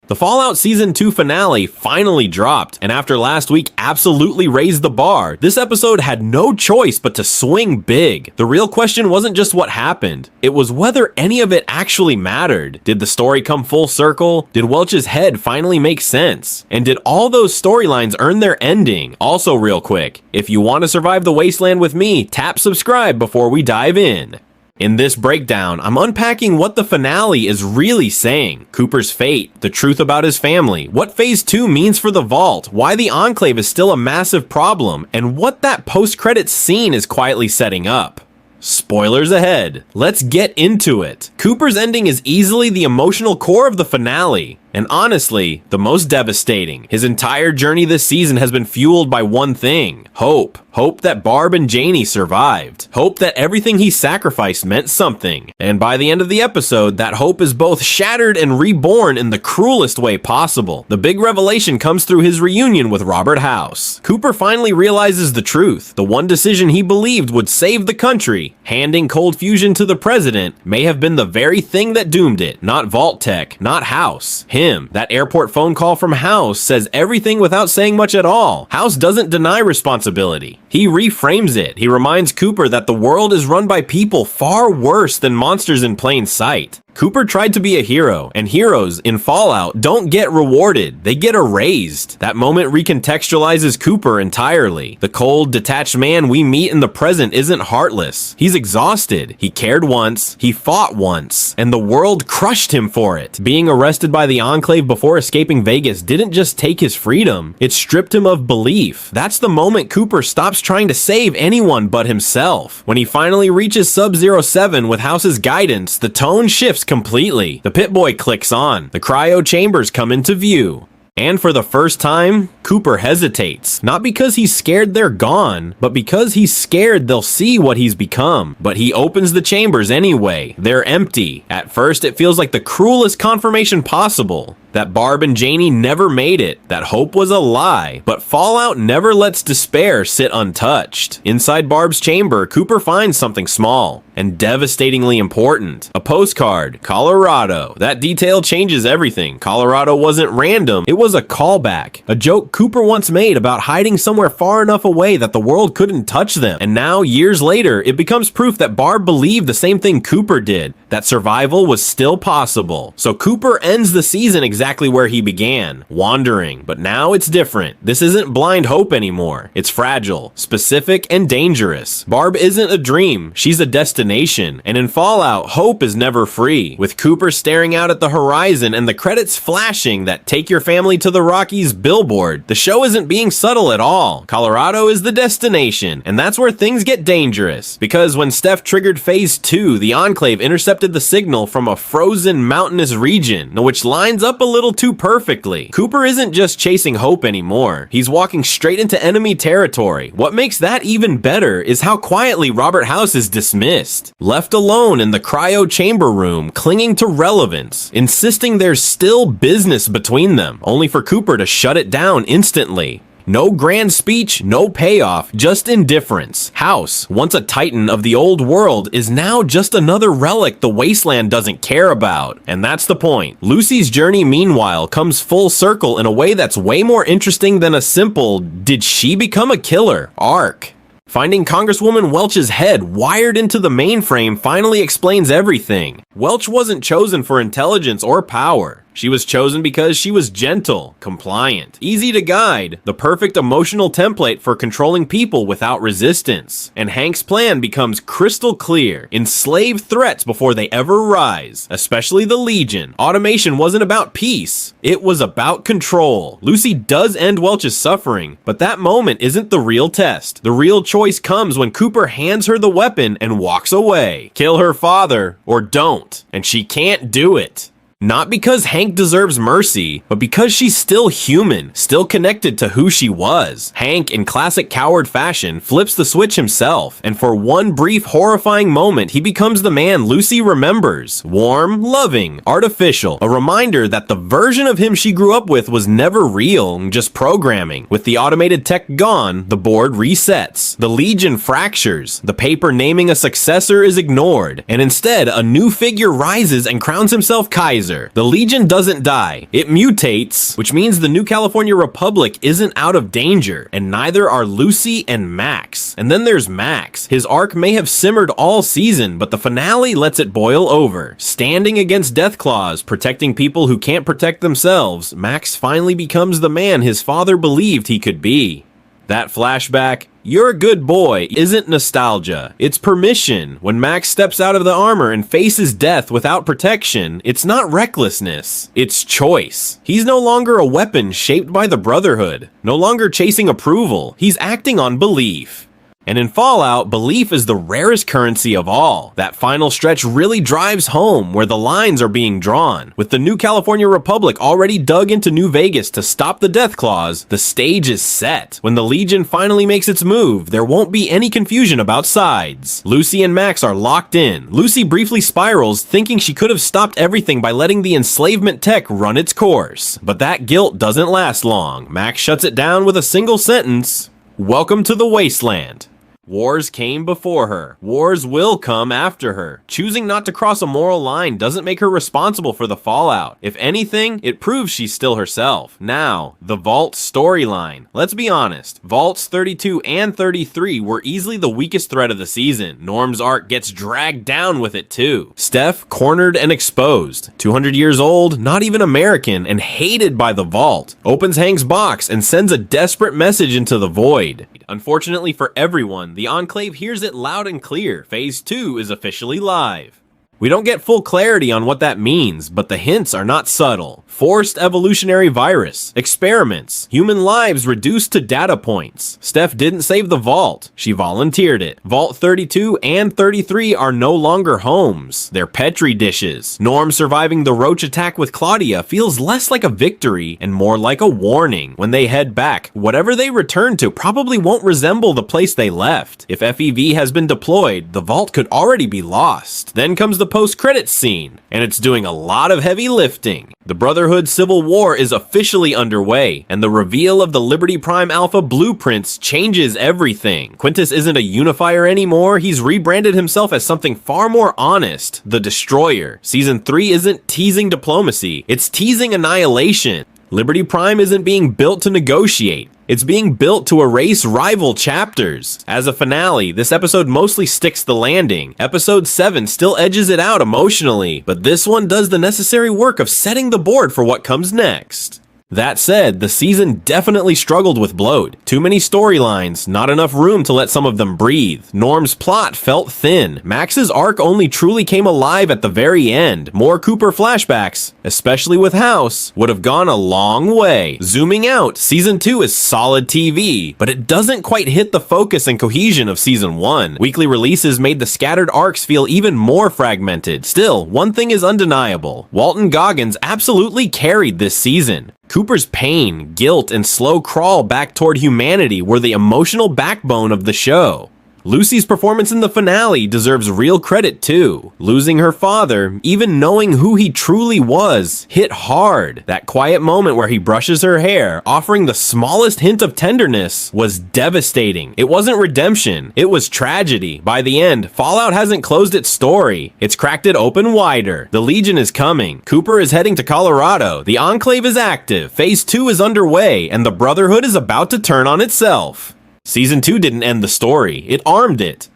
The Fallout Season 2 finale finally dropped, and after last week absolutely raised the bar, this episode had no choice but to swing big. The real question wasn't just what happened, it was whether any of it actually mattered. Did the story come full circle? Did Welch's head finally make sense? And did all those storylines earn their ending? Also real quick, if you want to survive the wasteland with me, tap subscribe before we dive in. In this breakdown, I'm unpacking what the finale is really saying, Cooper's fate, the truth about his family, what Phase 2 means for the Vault, why the Enclave is still a massive problem, and what that post-credits scene is quietly setting up. Spoilers ahead. Let's get into it. Cooper's ending is easily the emotional core of the finale, and honestly, the most devastating. His entire journey this season has been fueled by one thing: hope. Hope that Barb and Janie survived. Hope that everything he sacrificed meant something. And by the end of the episode, that hope is both shattered and reborn in the cruelest way possible. The big revelation comes through his reunion with Robert House. Cooper finally realizes the truth. The one decision he believed would save the country, handing cold fusion to the president, may have been the very thing that doomed it. Not Vault Tech, not House. Him. That airport phone call from House says everything without saying much at all. House doesn't deny responsibility. He reframes it. He reminds Cooper that the world is run by people far worse than monsters in plain sight. Cooper tried to be a hero, and heroes in Fallout don't get rewarded, they get erased. That moment recontextualizes Cooper entirely. The cold, detached man we meet in the present isn't heartless. He's exhausted. He cared once, he fought once, and the world crushed him for it. Being arrested by the Enclave before escaping Vegas didn't just take his freedom, it stripped him of belief. That's the moment Cooper stops trying to save anyone but himself. When he finally reaches Sub-07 with House's guidance, the tone shifts completely. The Pit-Boy clicks on. The cryo chambers come into view. And for the first time, Cooper hesitates. Not because he's scared they're gone, but because he's scared they'll see what he's become. But he opens the chambers anyway. They're empty. At first, it feels like the cruelest confirmation possible. That Barb and Janie never made it, that hope was a lie, but Fallout never lets despair sit untouched. Inside Barb's chamber, Cooper finds something small and devastatingly important. A postcard, Colorado. That detail changes everything. Colorado wasn't random, it was a callback. A joke Cooper once made about hiding somewhere far enough away that the world couldn't touch them. And now, years later, it becomes proof that Barb believed the same thing Cooper did, that survival was still possible. So Cooper ends the season exactly where he began, wandering. But now it's different. This isn't blind hope anymore. It's fragile, specific, and dangerous. Barb isn't a dream, she's a destination. And in Fallout, hope is never free. With Cooper staring out at the horizon and the credits flashing that "Take your family to the Rockies" billboard, the show isn't being subtle at all. Colorado is the destination, and that's where things get dangerous. Because when Steph triggered Phase 2, the Enclave intercepted the signal from a frozen mountainous region, which lines up a little too perfectly. Cooper isn't just chasing hope anymore. He's walking straight into enemy territory. What makes that even better is how quietly Robert House is dismissed. Left alone in the cryo chamber room, clinging to relevance, insisting there's still business between them, only for Cooper to shut it down instantly. No grand speech, no payoff, just indifference. House, once a titan of the old world, is now just another relic the wasteland doesn't care about. And that's the point. Lucy's journey, meanwhile, comes full circle in a way that's way more interesting than a simple "did she become a killer?" arc. Finding Congresswoman Welch's head wired into the mainframe finally explains everything. Welch wasn't chosen for intelligence or power. She was chosen because she was gentle, compliant, easy to guide, the perfect emotional template for controlling people without resistance. And Hank's plan becomes crystal clear: enslave threats before they ever rise, especially the Legion. Automation wasn't about peace, it was about control. Lucy does end Welch's suffering, but that moment isn't the real test. The real choice comes when Cooper hands her the weapon and walks away. Kill her father, or don't. And she can't do it. Not because Hank deserves mercy, but because she's still human, still connected to who she was. Hank, in classic coward fashion, flips the switch himself, and for one brief, horrifying moment, he becomes the man Lucy remembers. Warm, loving, artificial, a reminder that the version of him she grew up with was never real, just programming. With the automated tech gone, the board resets. The Legion fractures. The paper naming a successor is ignored, and instead, a new figure rises and crowns himself Kaiser. supervisor. The Legion doesn't die. It mutates, which means the New California Republic isn't out of danger, and neither are Lucy and Max. And then there's Max. His arc may have simmered all season, but the finale lets it boil over. Standing against Deathclaws, protecting people who can't protect themselves, Max finally becomes the man his father believed he could be. That flashback, "You're a good boy," isn't nostalgia. It's permission. When Max steps out of the armor and faces death without protection, it's not recklessness. It's choice. He's no longer a weapon shaped by the Brotherhood. No longer chasing approval. He's acting on belief. And in Fallout, belief is the rarest currency of all. That final stretch really drives home where the lines are being drawn. With the New California Republic already dug into New Vegas to stop the Deathclaws, the stage is set. When the Legion finally makes its move, there won't be any confusion about sides. Lucy and Max are locked in. Lucy briefly spirals, thinking she could have stopped everything by letting the enslavement tech run its course. But that guilt doesn't last long. Max shuts it down with a single sentence: "Welcome to the wasteland." Wars came before her. Wars will come after her. Choosing not to cross a moral line doesn't make her responsible for the fallout. If anything, it proves she's still herself. Now, the Vault storyline. Let's be honest, Vaults 32 and 33 were easily the weakest thread of the season. Norm's arc gets dragged down with it too. Steph cornered and exposed. 200 years old, not even American, and hated by the Vault. Opens Hank's box and sends a desperate message into the void. Unfortunately for everyone, the Enclave hears it loud and clear. Phase 2 is officially live. We don't get full clarity on what that means, but the hints are not subtle. Forced evolutionary virus, experiments, human lives reduced to data points. Steph didn't save the Vault, she volunteered it. Vault 32 and 33 are no longer homes, they're Petri dishes. Norm surviving the roach attack with Claudia feels less like a victory and more like a warning. When they head back, whatever they return to probably won't resemble the place they left. If FEV has been deployed, the Vault could already be lost. Then comes the post-credits scene, and it's doing a lot of heavy lifting. The Brotherhood Civil War is officially underway, and the reveal of the Liberty Prime Alpha blueprints changes everything. Quintus isn't a unifier anymore, he's rebranded himself as something far more honest, the Destroyer. Season 3 isn't teasing diplomacy, it's teasing annihilation. Liberty Prime isn't being built to negotiate. It's being built to erase rival chapters. As a finale, this episode mostly sticks the landing. Episode 7 still edges it out emotionally, but this one does the necessary work of setting the board for what comes next. That said, the season definitely struggled with bloat. Too many storylines, not enough room to let some of them breathe. Norm's plot felt thin. Max's arc only truly came alive at the very end. More Cooper flashbacks, especially with House, would have gone a long way. Zooming out, Season 2 is solid TV, but it doesn't quite hit the focus and cohesion of Season 1. Weekly releases made the scattered arcs feel even more fragmented. Still, one thing is undeniable. Walton Goggins absolutely carried this season. Cooper's pain, guilt, and slow crawl back toward humanity were the emotional backbone of the show. Lucy's performance in the finale deserves real credit too. Losing her father, even knowing who he truly was, hit hard. That quiet moment where he brushes her hair, offering the smallest hint of tenderness, was devastating. It wasn't redemption, it was tragedy. By the end, Fallout hasn't closed its story. It's cracked it open wider. The Legion is coming. Cooper is heading to Colorado. The Enclave is active. Phase 2 is underway, and the Brotherhood is about to turn on itself. Season 2 didn't end the story, it armed it.